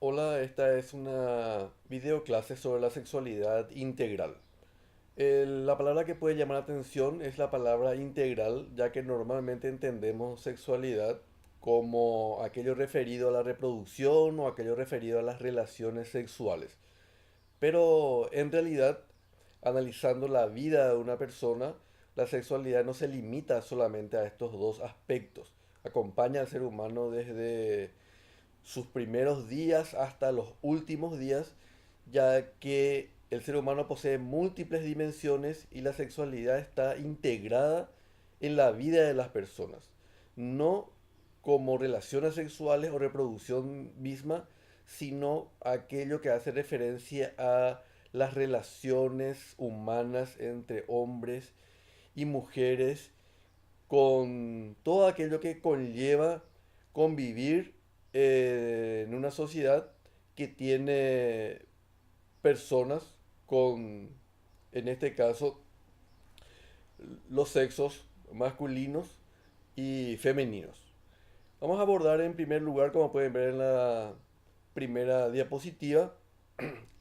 Hola, esta es una videoclase sobre la sexualidad integral. La palabra que puede llamar la atención es la palabra integral, ya que normalmente entendemos sexualidad como aquello referido a la reproducción o aquello referido a las relaciones sexuales. Pero en realidad, analizando la vida de una persona, la sexualidad no se limita solamente a estos dos aspectos. Acompaña al ser humano desde sus primeros días hasta los últimos días, ya que el ser humano posee múltiples dimensiones y la sexualidad está integrada en la vida de las personas, no como relaciones sexuales o reproducción misma, sino aquello que hace referencia a las relaciones humanas entre hombres y mujeres, con todo aquello que conlleva convivir en una sociedad que tiene personas con, en este caso, los sexos masculinos y femeninos. Vamos a abordar en primer lugar, como pueden ver en la primera diapositiva,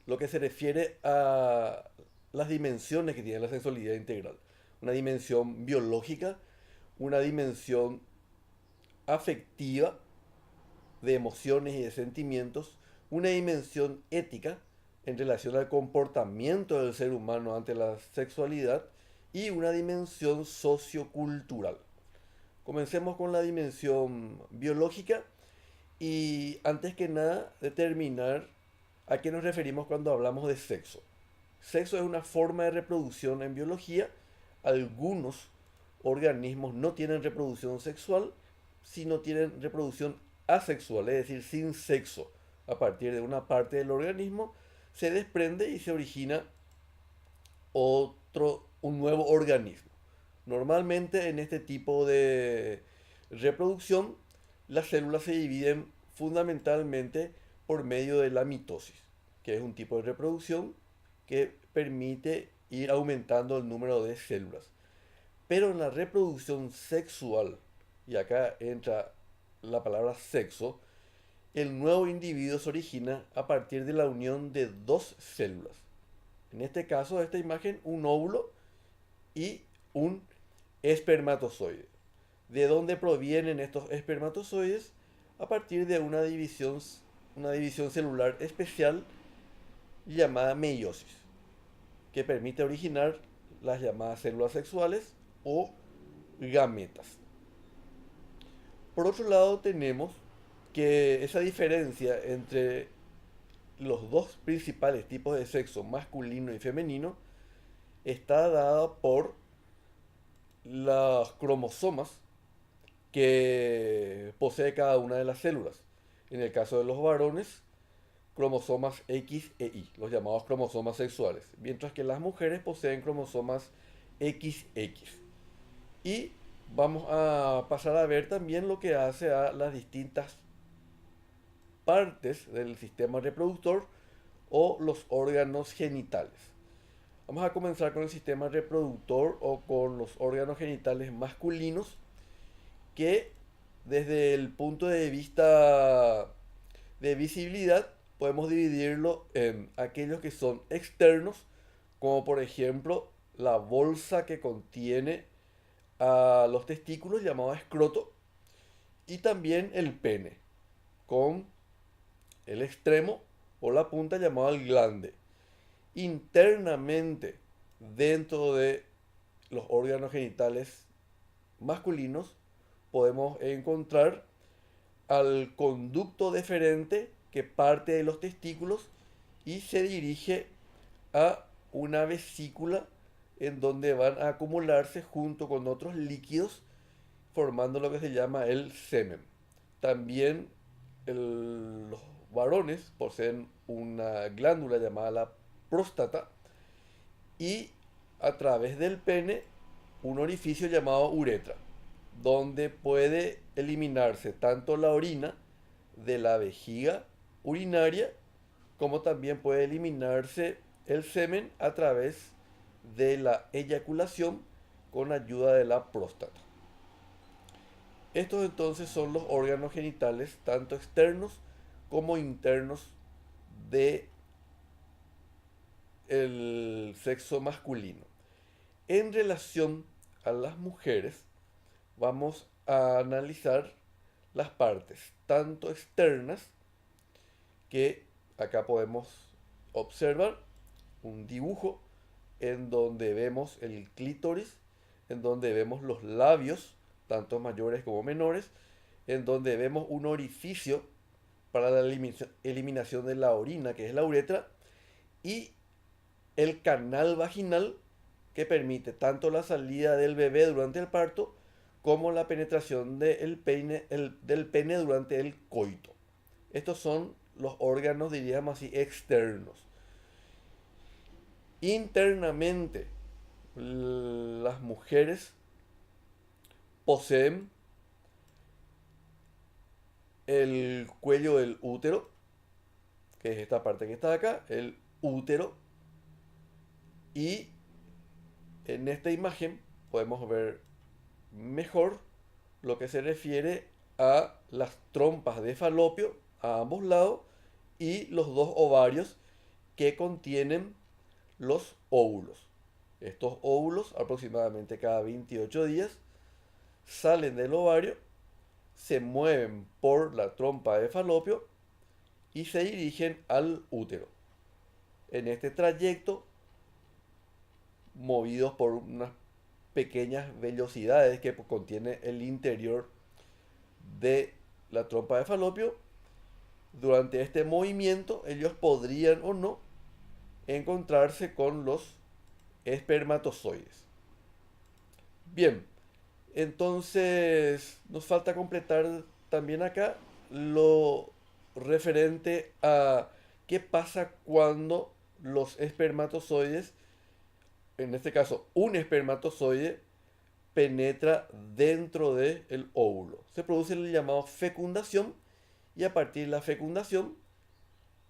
lo que se refiere a las dimensiones que tiene la sexualidad integral. Una dimensión biológica, una dimensión afectiva, de emociones y de sentimientos, una dimensión ética en relación al comportamiento del ser humano ante la sexualidad y una dimensión sociocultural. Comencemos con la dimensión biológica y antes que nada determinar a qué nos referimos cuando hablamos de sexo. Sexo es una forma de reproducción en biología. Algunos organismos no tienen reproducción sexual, sino tienen reproducción asexual, es decir, sin sexo. A partir de una parte del organismo se desprende y se origina un nuevo organismo. Normalmente en este tipo de reproducción, las células se dividen fundamentalmente por medio de la mitosis, que es un tipo de reproducción que permite ir aumentando el número de células. Pero en la reproducción sexual, y acá entra la palabra sexo, el nuevo individuo se origina a partir de la unión de dos células. En este caso, de esta imagen, un óvulo y un espermatozoide. ¿De dónde provienen estos espermatozoides? A partir de una división celular especial llamada meiosis, que permite originar las llamadas células sexuales o gametas. Por otro lado, tenemos que esa diferencia entre los dos principales tipos de sexo, masculino y femenino, está dada por las cromosomas que posee cada una de las células. En el caso de los varones, cromosomas X e Y, los llamados cromosomas sexuales, mientras que las mujeres poseen cromosomas XX. Y vamos a pasar a ver también lo que hace a las distintas partes del sistema reproductor o los órganos genitales. Vamos a comenzar con el sistema reproductor o con los órganos genitales masculinos, que desde el punto de vista de visibilidad podemos dividirlo en aquellos que son externos, como por ejemplo la bolsa que contiene a los testículos llamado escroto, y también el pene con el extremo o la punta llamado el glande. Internamente, dentro de los órganos genitales masculinos, podemos encontrar al conducto deferente que parte de los testículos y se dirige a una vesícula en donde van a acumularse junto con otros líquidos formando lo que se llama el semen. También los varones poseen una glándula llamada la próstata y a través del pene un orificio llamado uretra, donde puede eliminarse tanto la orina de la vejiga urinaria como también puede eliminarse el semen a través de la eyaculación con ayuda de la próstata. Estos entonces son los órganos genitales tanto externos como internos de el sexo masculino. En relación a las mujeres, vamos a analizar las partes tanto externas, que acá podemos observar un dibujo en donde vemos el clítoris, en donde vemos los labios, tanto mayores como menores, en donde vemos un orificio para la eliminación de la orina, que es la uretra, y el canal vaginal, que permite tanto la salida del bebé durante el parto como la penetración del pene durante el coito. Estos son los órganos, diríamos así, externos. Internamente, las mujeres poseen el cuello del útero, que es esta parte que está acá, el útero, y en esta imagen podemos ver mejor lo que se refiere a las trompas de falopio a ambos lados y los dos ovarios que contienen los óvulos. Estos óvulos, aproximadamente cada 28 días, salen del ovario, se mueven por la trompa de falopio y se dirigen al útero. En este trayecto, movidos por unas pequeñas velocidades que contiene el interior de la trompa de falopio, durante este movimiento ellos podrían o no encontrarse con los espermatozoides. Bien, entonces nos falta completar también acá lo referente a qué pasa cuando los espermatozoides, en este caso un espermatozoide, penetra dentro del óvulo. Se produce el llamado fecundación y a partir de la fecundación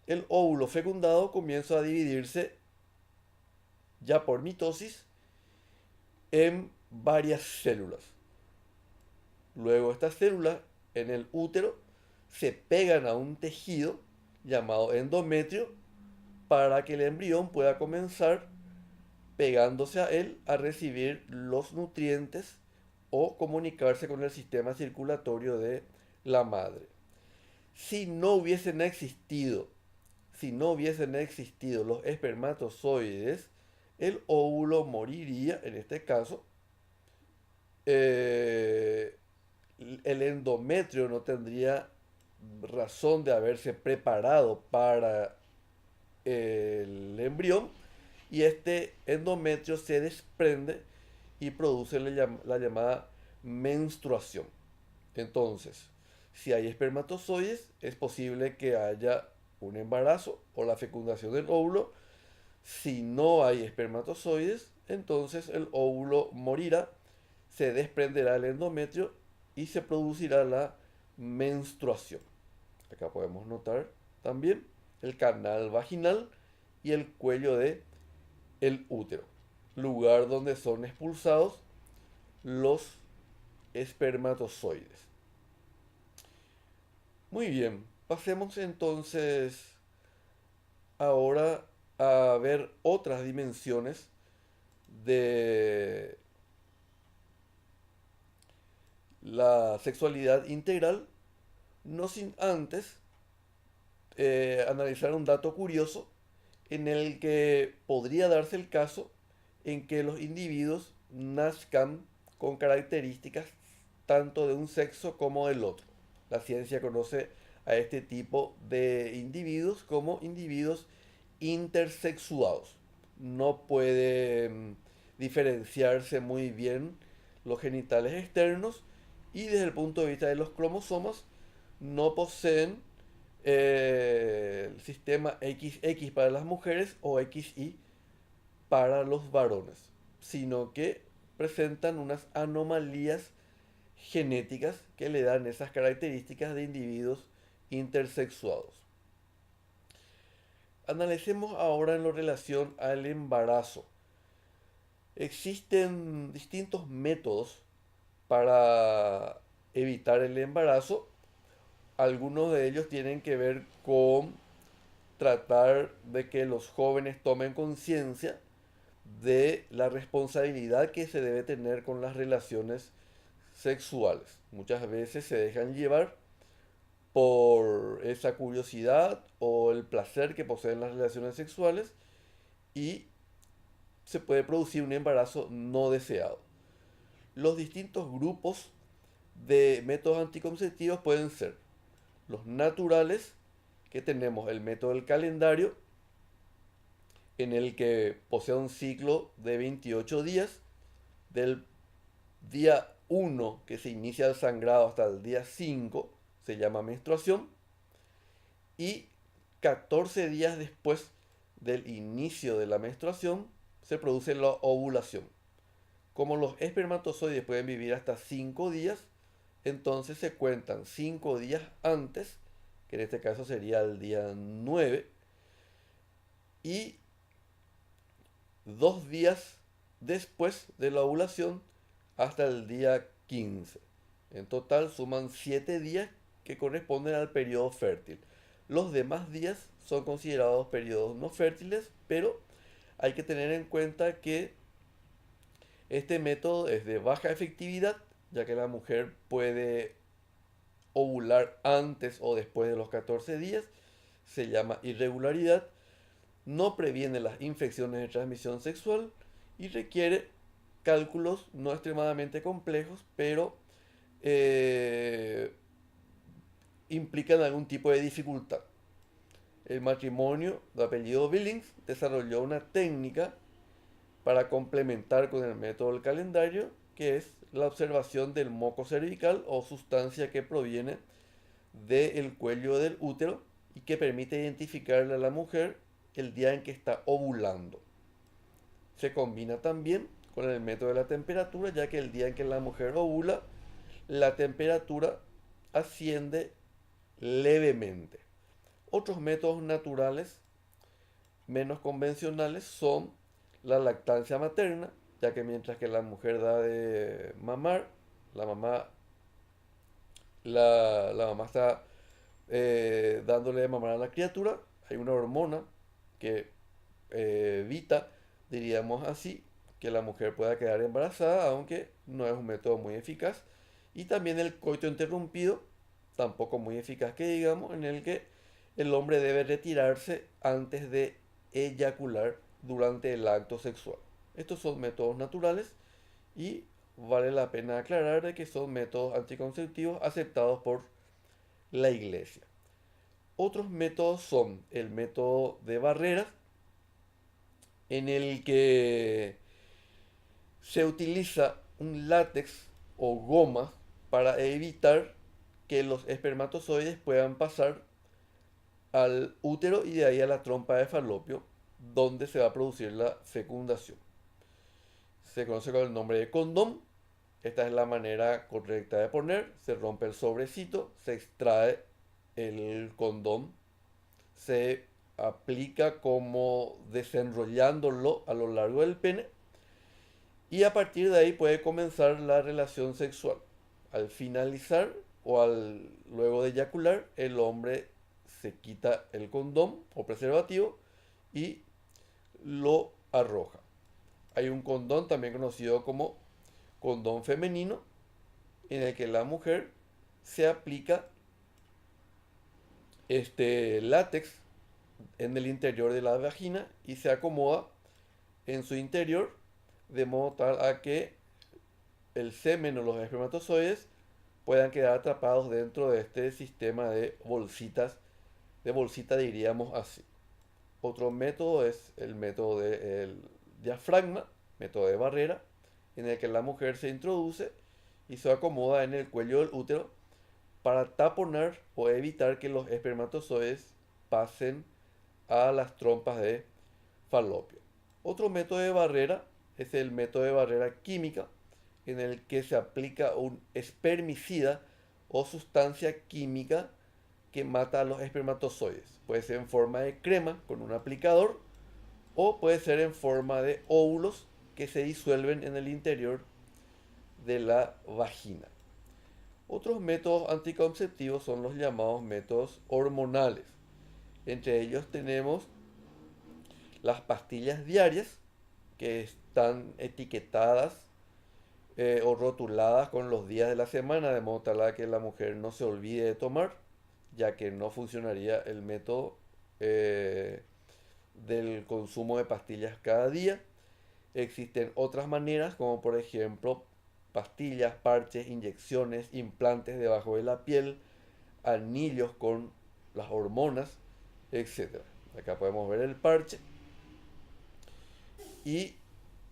el óvulo fecundado comienza a dividirse ya por mitosis en varias células. Luego estas células en el útero se pegan a un tejido llamado endometrio para que el embrión pueda comenzar pegándose a él a recibir los nutrientes o comunicarse con el sistema circulatorio de la madre. Si no hubiesen existido, si no hubiesen existido los espermatozoides, el óvulo moriría, en este caso. El endometrio no tendría razón de haberse preparado para el embrión y este endometrio se desprende y produce la llamada menstruación. Entonces, si hay espermatozoides, es posible que haya un embarazo o la fecundación del óvulo. Si no hay espermatozoides, entonces el óvulo morirá, se desprenderá el endometrio y se producirá la menstruación. Acá podemos notar también el canal vaginal y el cuello de el útero, lugar donde son expulsados los espermatozoides. Muy bien, pasemos entonces ahora a ver otras dimensiones de la sexualidad integral, no sin antes analizar un dato curioso en el que podría darse el caso en que los individuos nazcan con características tanto de un sexo como del otro. La ciencia conoce a este tipo de individuos como individuos intersexuados. No pueden diferenciarse muy bien los genitales externos y desde el punto de vista de los cromosomas no poseen el sistema XX para las mujeres o XY para los varones, sino que presentan unas anomalías genéticas que le dan esas características de individuos intersexuados. Analicemos ahora en lo relación al embarazo. Existen distintos métodos para evitar el embarazo. Algunos de ellos tienen que ver con tratar de que los jóvenes tomen conciencia de la responsabilidad que se debe tener con las relaciones sexuales. Muchas veces se dejan llevar por esa curiosidad o el placer que poseen las relaciones sexuales y se puede producir un embarazo no deseado. Los distintos grupos de métodos anticonceptivos pueden ser los naturales, que tenemos el método del calendario, en el que posee un ciclo de 28 días, del día 1 que se inicia el sangrado hasta el día 5 se llama menstruación, y 14 días después del inicio de la menstruación se produce la ovulación. Como los espermatozoides pueden vivir hasta 5 días, entonces se cuentan 5 días antes, que en este caso sería el día 9, y 2 días después de la ovulación hasta el día 15. En total suman 7 días que corresponden al periodo fértil. Los demás días son considerados periodos no fértiles, pero hay que tener en cuenta que este método es de baja efectividad, ya que la mujer puede ovular antes o después de los 14 días, se llama irregularidad, no previene las infecciones de transmisión sexual y requiere cálculos no extremadamente complejos, pero implican algún tipo de dificultad. El matrimonio de apellido Billings desarrolló una técnica para complementar con el método del calendario, que es la observación del moco cervical o sustancia que proviene del cuello del útero y que permite identificarle a la mujer el día en que está ovulando. Se combina también con el método de la temperatura, ya que el día en que la mujer ovula, la temperatura asciende levemente. Otros métodos naturales menos convencionales son la lactancia materna, ya que mientras que la mujer da de mamar, la mamá, la mamá está dándole de mamar a la criatura, hay una hormona que evita, diríamos así, que la mujer pueda quedar embarazada, aunque no es un método muy eficaz. Y también el coito interrumpido, tampoco muy eficaz que digamos, en el que el hombre debe retirarse antes de eyacular durante el acto sexual. Estos son métodos naturales y vale la pena aclarar de que son métodos anticonceptivos aceptados por la iglesia. Otros métodos son el método de barreras, en el que se utiliza un látex o goma para evitar que los espermatozoides puedan pasar al útero y de ahí a la trompa de falopio, donde se va a producir la fecundación. Se conoce con el nombre de condón. Esta es la manera correcta de poner. Se rompe el sobrecito, se extrae el condón, se aplica como desenrollándolo a lo largo del pene y a partir de ahí puede comenzar la relación sexual. Al finalizar o luego de eyacular, el hombre se quita el condón o preservativo y lo arroja. Hay un condón también conocido como condón femenino, en el que la mujer se aplica este látex en el interior de la vagina y se acomoda en su interior de modo tal a que el semen o los espermatozoides puedan quedar atrapados dentro de este sistema de bolsita diríamos así. Otro método es el método del diafragma, método de barrera, en el que la mujer se introduce y se acomoda en el cuello del útero para taponar o evitar que los espermatozoides pasen a las trompas de falopio. Otro método de barrera es el método de barrera química, en el que se aplica un espermicida o sustancia química que mata a los espermatozoides. Puede ser en forma de crema con un aplicador o puede ser en forma de óvulos que se disuelven en el interior de la vagina. Otros métodos anticonceptivos son los llamados métodos hormonales. Entre ellos tenemos las pastillas diarias, que están etiquetadas o rotuladas con los días de la semana, de modo tal a que la mujer no se olvide de tomar, ya que no funcionaría el método eh, del consumo de pastillas cada día. Existen otras maneras, como por ejemplo pastillas, parches, inyecciones, implantes debajo de la piel, anillos con las hormonas, etcétera. Acá podemos ver el parche y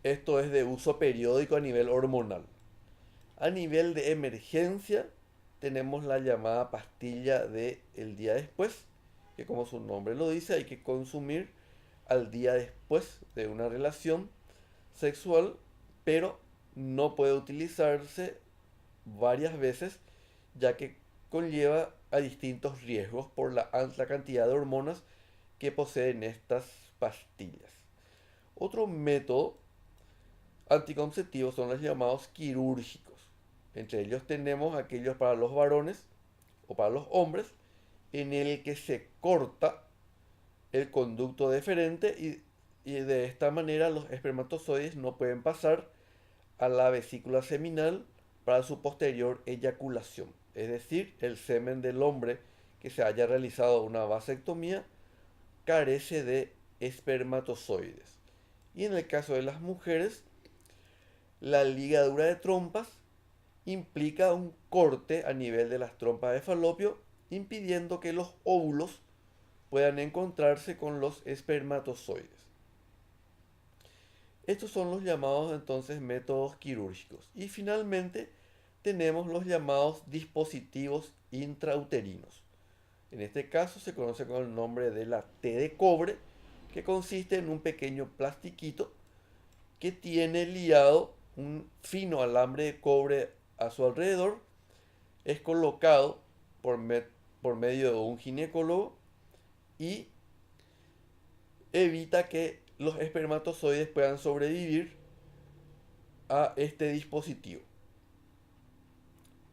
esto es de uso periódico a nivel hormonal. A nivel de emergencia tenemos la llamada pastilla de el día después, que como su nombre lo dice, hay que consumir al día después de una relación sexual, pero no puede utilizarse varias veces, ya que conlleva a distintos riesgos por la alta cantidad de hormonas que poseen estas pastillas. Otro método anticonceptivo son los llamados quirúrgicos. Entre ellos tenemos aquellos para los varones o para los hombres, en el que se corta el conducto deferente y de esta manera los espermatozoides no pueden pasar a la vesícula seminal para su posterior eyaculación. Es decir, el semen del hombre que se haya realizado una vasectomía carece de espermatozoides. Y en el caso de las mujeres, la ligadura de trompas implica un corte a nivel de las trompas de falopio, impidiendo que los óvulos puedan encontrarse con los espermatozoides. Estos son los llamados entonces métodos quirúrgicos. Y finalmente tenemos los llamados dispositivos intrauterinos. En este caso se conoce con el nombre de la T de cobre, que consiste en un pequeño plastiquito que tiene liado un fino alambre de cobre a su alrededor. Es colocado por medio de un ginecólogo y evita que los espermatozoides puedan sobrevivir a este dispositivo.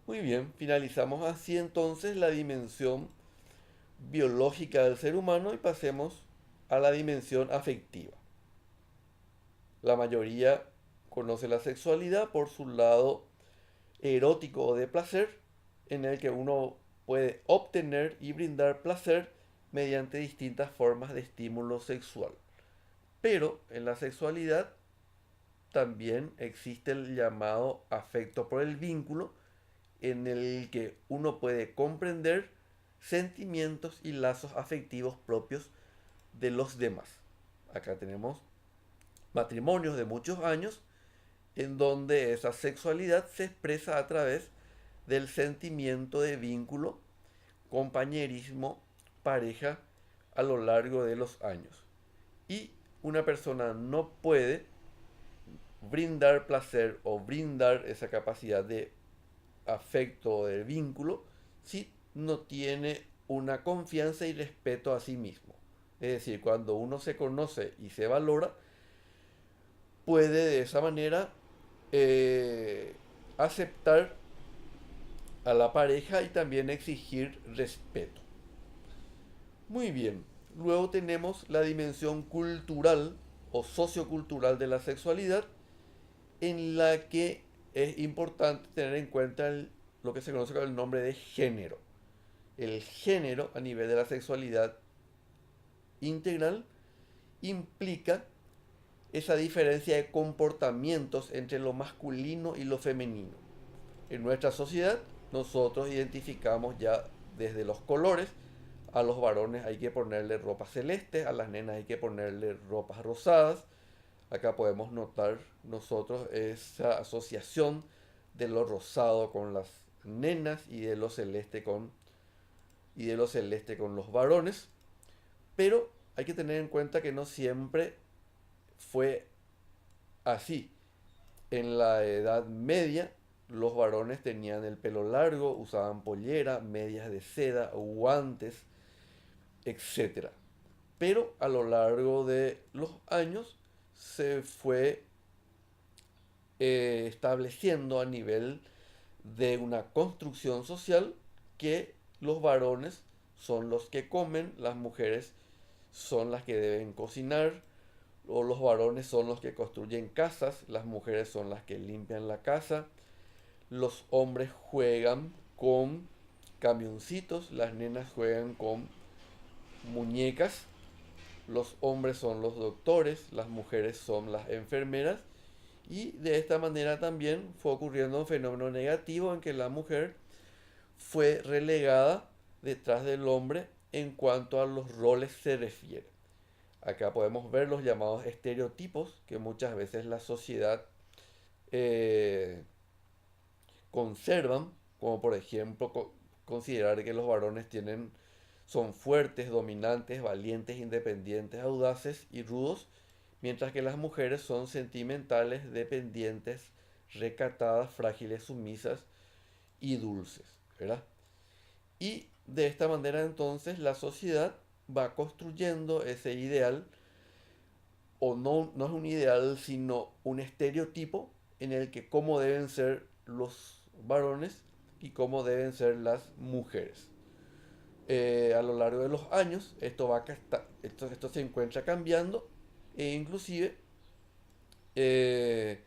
Muy bien, finalizamos así entonces la dimensión biológica del ser humano y pasemos a la dimensión afectiva. La mayoría conoce la sexualidad por su lado erótico o de placer, en el que uno puede obtener y brindar placer mediante distintas formas de estímulo sexual. Pero en la sexualidad también existe el llamado afecto por el vínculo, en el que uno puede comprender sentimientos y lazos afectivos propios de los demás. Acá tenemos matrimonios de muchos años en donde esa sexualidad se expresa a través del sentimiento de vínculo, compañerismo, pareja a lo largo de los años. Y una persona no puede brindar placer o brindar esa capacidad de afecto o de vínculo si no tiene una confianza y respeto a sí mismo. Es decir, cuando uno se conoce y se valora, puede de esa manera aceptar a la pareja y también exigir respeto. Muy bien, luego tenemos la dimensión cultural o sociocultural de la sexualidad, en la que es importante tener en cuenta lo que se conoce con el nombre de género. El género a nivel de la sexualidad integral implica esa diferencia de comportamientos entre lo masculino y lo femenino. En nuestra sociedad nosotros identificamos ya desde los colores. A los varones hay que ponerle ropa celeste, a las nenas hay que ponerle ropas rosadas. Acá podemos notar nosotros esa asociación de lo rosado con las nenas y de lo celeste con los varones. Pero hay que tener en cuenta que no siempre fue así. En la Edad Media, los varones tenían el pelo largo, usaban pollera, medias de seda, guantes, etcétera. Pero a lo largo de los años se fue estableciendo a nivel de una construcción social que los varones son los que comen, las mujeres son las que deben cocinar, o los varones son los que construyen casas, las mujeres son las que limpian la casa, los hombres juegan con camioncitos, las nenas juegan con muñecas, los hombres son los doctores, las mujeres son las enfermeras, y de esta manera también fue ocurriendo un fenómeno negativo en que la mujer fue relegada detrás del hombre en cuanto a los roles se refiere. Acá podemos ver los llamados estereotipos que muchas veces la sociedad eh, conservan, como por ejemplo considerar que los varones son fuertes, dominantes, valientes, independientes, audaces y rudos, mientras que las mujeres son sentimentales, dependientes, recatadas, frágiles, sumisas y dulces, ¿verdad? Y de esta manera entonces la sociedad va construyendo ese ideal, o no, no es un ideal, sino un estereotipo en el que cómo deben ser los varones y cómo deben ser las mujeres. A lo largo de los años esto se encuentra cambiando, e inclusive eh,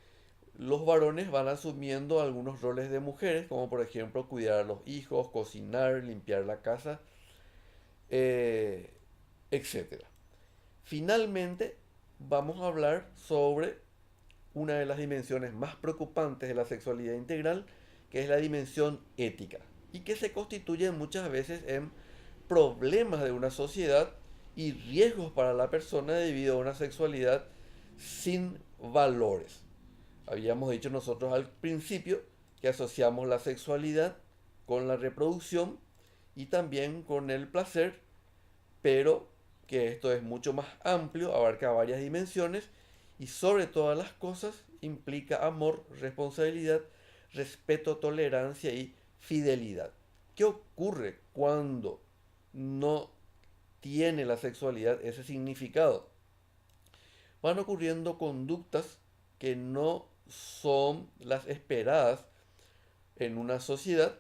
los varones van asumiendo algunos roles de mujeres, como por ejemplo cuidar a los hijos, cocinar, limpiar la casa, eh, etcétera. Finalmente, vamos a hablar sobre una de las dimensiones más preocupantes de la sexualidad integral, que es la dimensión ética, y que se constituye muchas veces en problemas de una sociedad y riesgos para la persona debido a una sexualidad sin valores. Habíamos dicho nosotros al principio que asociamos la sexualidad con la reproducción y también con el placer, pero que esto es mucho más amplio, abarca varias dimensiones y sobre todas las cosas implica amor, responsabilidad, respeto, tolerancia y fidelidad. ¿Qué ocurre cuando no tiene la sexualidad ese significado? Van ocurriendo conductas que no son las esperadas en una sociedad,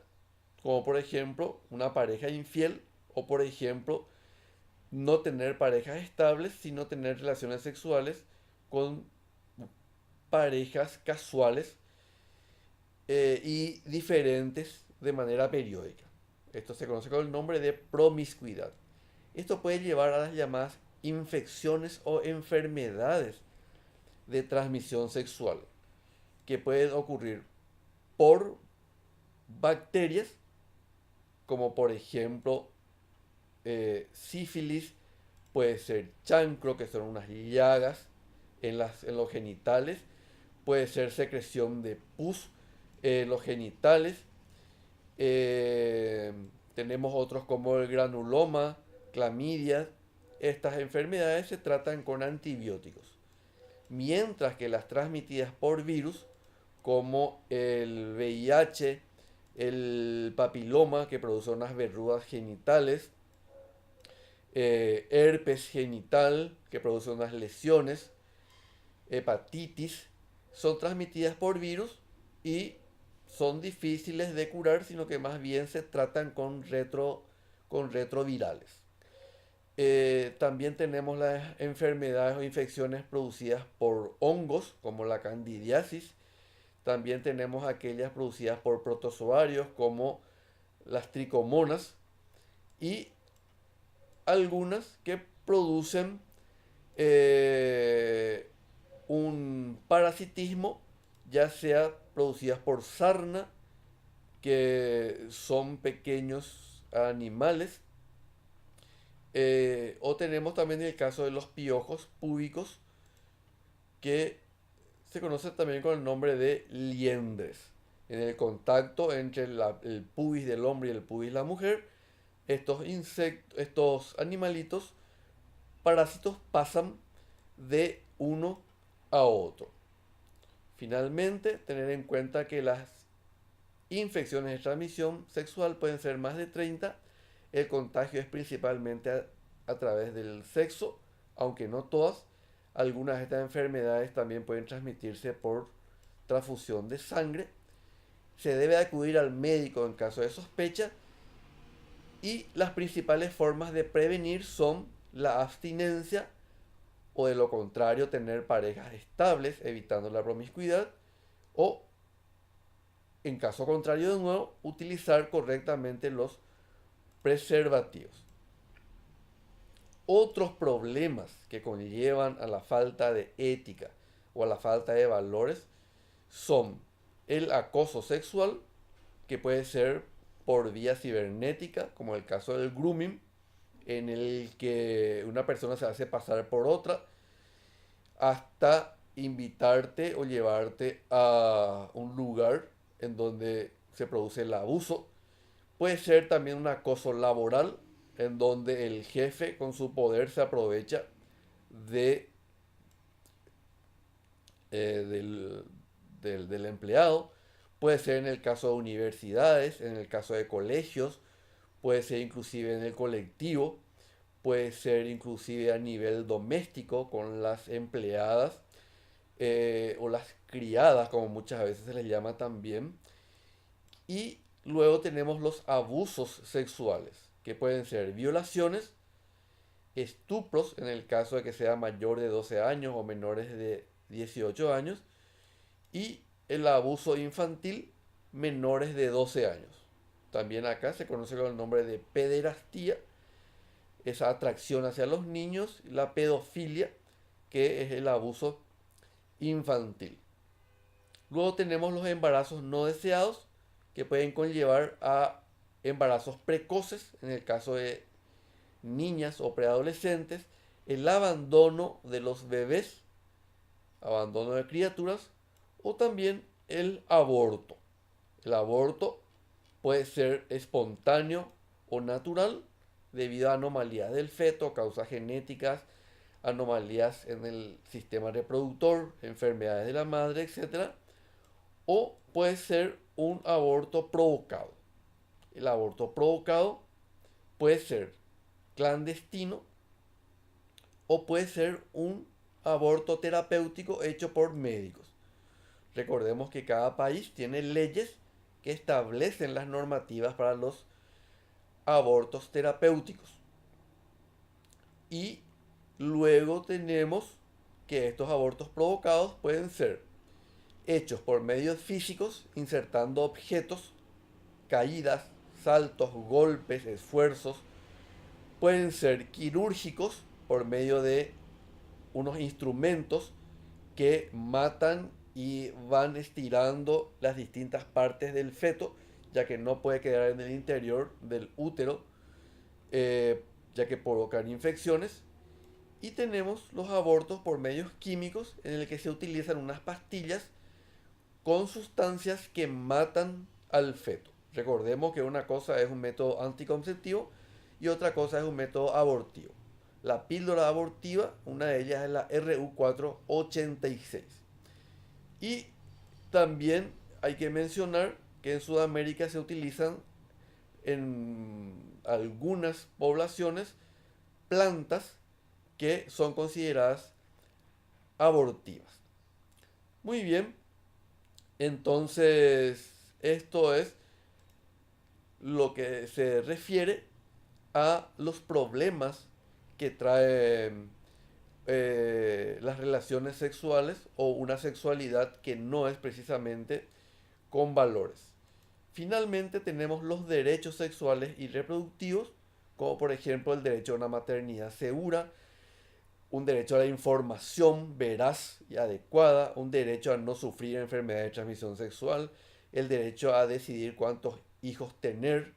como por ejemplo una pareja infiel, o por ejemplo no tener parejas estables, sino tener relaciones sexuales con parejas casuales y diferentes de manera periódica. Esto se conoce con el nombre de promiscuidad. Esto puede llevar a las llamadas infecciones o enfermedades de transmisión sexual, que pueden ocurrir por bacterias, como por ejemplo sífilis, puede ser chancro, que son unas llagas en los genitales, puede ser secreción de pus en los genitales, eh, tenemos otros como el granuloma, clamidia. Estas enfermedades se tratan con antibióticos, mientras que las transmitidas por virus, como el VIH, el papiloma, que produce unas verrugas genitales, herpes genital, que produce unas lesiones, hepatitis, son transmitidas por virus y son difíciles de curar, sino que más bien se tratan con retrovirales. También tenemos las enfermedades o infecciones producidas por hongos, como la candidiasis. También tenemos aquellas producidas por protozoarios, como las tricomonas. Y algunas que producen eh, un parasitismo, ya sea producidas por sarna, que son pequeños animales, o tenemos también el caso de los piojos púbicos, que se conoce también con el nombre de liendres. En el contacto entre el pubis del hombre y el pubis de la mujer, estos animalitos parásitos pasan de uno a otro. Finalmente, tener en cuenta que las infecciones de transmisión sexual pueden ser más de 30. El contagio es principalmente a través del sexo, aunque no todas. Algunas de estas enfermedades también pueden transmitirse por transfusión de sangre. se debe acudir al médico en caso de sospecha y las principales formas de prevenir son la abstinencia o de lo contrario tener parejas estables evitando la promiscuidad o en caso contrario de nuevo utilizar correctamente los preservativos. Otros problemas que conllevan a la falta de ética o a la falta de valores son el acoso sexual, que puede ser por vía cibernética, como el caso del grooming, en el que una persona se hace pasar por otra, hasta invitarte o llevarte a un lugar en donde se produce el abuso. Puede ser también un acoso laboral, en donde el jefe con su poder se aprovecha de, del, del empleado. Puede ser en el caso de universidades, en el caso de colegios, puede ser inclusive en el colectivo, puede ser inclusive a nivel doméstico con las empleadas o las criadas, como muchas veces se les llama también. Y luego tenemos los abusos sexuales, que pueden ser violaciones, estupros en el caso de que sea mayor de 12 años o menores de 18 años, y el abuso infantil menores de 12 años. También acá se conoce con el nombre de pederastía, esa atracción hacia los niños, la pedofilia, que es el abuso infantil. Luego tenemos los embarazos no deseados, que pueden conllevar a embarazos precoces, en el caso de niñas o preadolescentes, el abandono de los bebés, abandono de criaturas, o también el aborto. El aborto puede ser espontáneo o natural debido a anomalías del feto, causas genéticas, anomalías en el sistema reproductor, enfermedades de la madre, etc. O puede ser un aborto provocado. El aborto provocado puede ser clandestino o puede ser un aborto terapéutico hecho por médicos. Recordemos que cada país tiene leyes que establecen las normativas para los abortos terapéuticos. Y luego tenemos que estos abortos provocados pueden ser hechos por medios físicos, insertando objetos, caídas, saltos, golpes, esfuerzos. Pueden ser quirúrgicos por medio de unos instrumentos que matan y van estirando las distintas partes del feto, ya que no puede quedar en el interior del útero, ya que provocan infecciones. Y tenemos los abortos por medios químicos, en el que se utilizan unas pastillas con sustancias que matan al feto. Recordemos que una cosa es un método anticonceptivo y otra cosa es un método abortivo. La píldora abortiva, una de ellas es la RU486. Y también hay que mencionar que en Sudamérica se utilizan en algunas poblaciones plantas que son consideradas abortivas. Muy bien, entonces esto es lo que se refiere a los problemas que traen las relaciones sexuales o una sexualidad que no es precisamente con valores. Finalmente tenemos los derechos sexuales y reproductivos, como por ejemplo el derecho a una maternidad segura, un derecho a la información veraz y adecuada, un derecho a no sufrir enfermedad de transmisión sexual, el derecho a decidir cuántos hijos tener,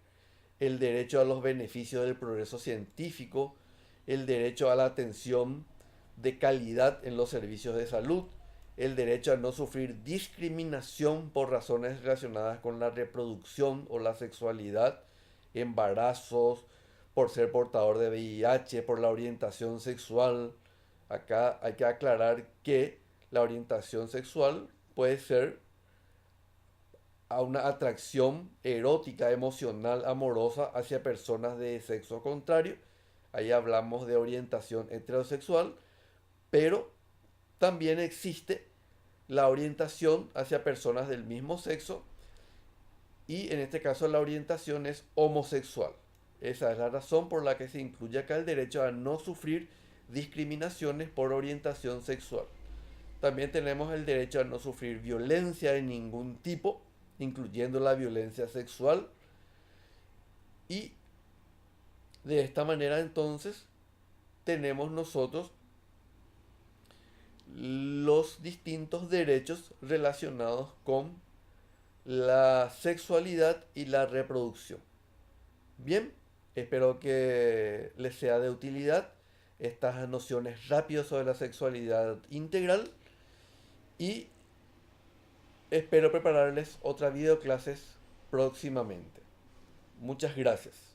el derecho a los beneficios del progreso científico, el derecho a la atención de calidad en los servicios de salud, el derecho a no sufrir discriminación por razones relacionadas con la reproducción o la sexualidad, embarazos, por ser portador de VIH, por la orientación sexual. Acá hay que aclarar que la orientación sexual puede ser a una atracción erótica, emocional, amorosa hacia personas de sexo contrario. Ahí hablamos de orientación heterosexual, pero también existe la orientación hacia personas del mismo sexo y en este caso la orientación es homosexual. Esa es la razón por la que se incluye acá el derecho a no sufrir discriminaciones por orientación sexual. También tenemos el derecho a no sufrir violencia de ningún tipo, incluyendo la violencia sexual. Y de esta manera entonces tenemos nosotros los distintos derechos relacionados con la sexualidad y la reproducción. Bien, espero que les sea de utilidad estas nociones rápidas sobre la sexualidad integral y espero prepararles otra videoclases próximamente. Muchas gracias.